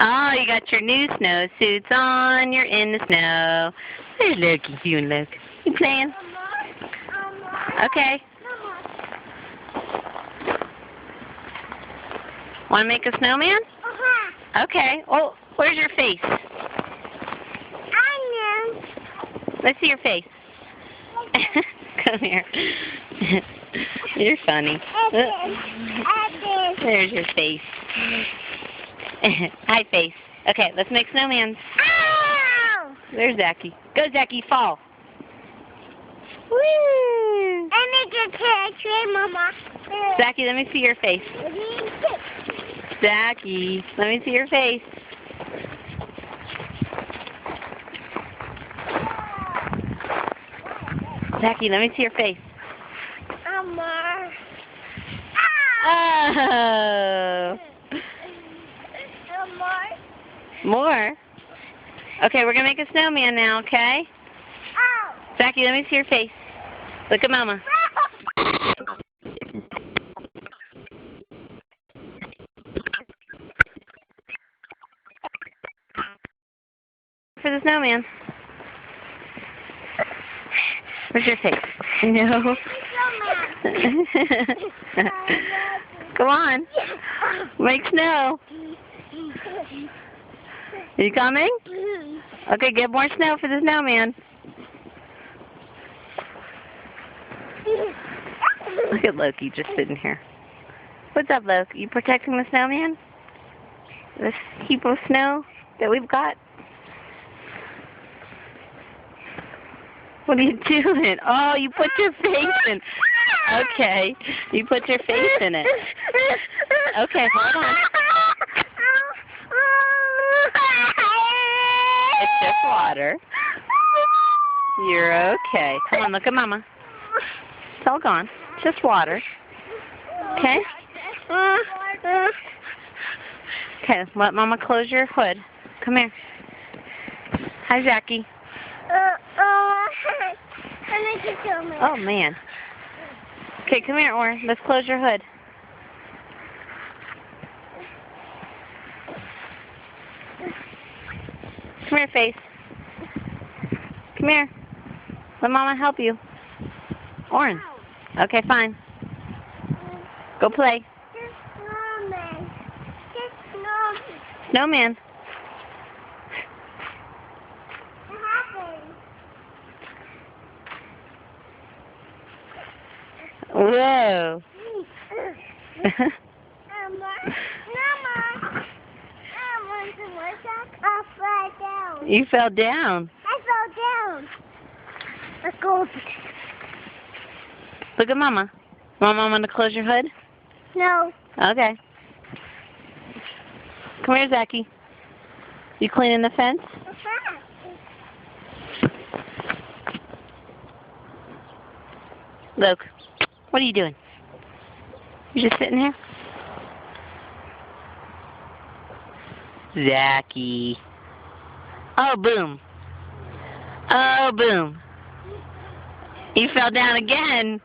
Oh, you got your new snowsuits on. You're in the snow. Hey, look, you look. You playing? Okay. Want to make a snowman? Okay. Oh, where's your face? Let's see your face. Come here. You're funny. There's your face. Hi, face. Okay, let's make snowmans. Ow! There's Zachy. Go, Zachy, fall. Woo! I make a picture, Mama. Zachy, let me see your face. Zachy, let me see your face. Zachy, let me see your face. Mama. Oh. More? Okay, we're going to make a snowman now, okay? Zachy, let me see your face. Look at Mama. For the snowman. Where's your face? No. Come on. Make snow. Are you coming? Okay, get more snow for the snowman. Look at Loki just sitting here. What's up, Loki? You protecting the snowman? This heap of snow that we've got? What are you doing? Oh, you put your face in. Okay, you put your face in it. Okay, hold on. It's just water. You're okay. Come on, look at Mama. It's all gone. It's just water. Okay? Okay, let Mama close your hood. Come here. Hi, Zachy. Oh, man. Okay, come here, Or. Let's close your hood. Come here, face. Come here. Let Mama help you. Oren. Okay, fine. Go play. Snowman. Whoa. You fell down. I fell down. Let's go. Look at Mama. Want Mama to close your hood? No. Okay. Come here, Zachy. You cleaning the fence? Look. What are you doing? You just sitting here? Zachy. Oh, boom. Oh, boom. You fell down again.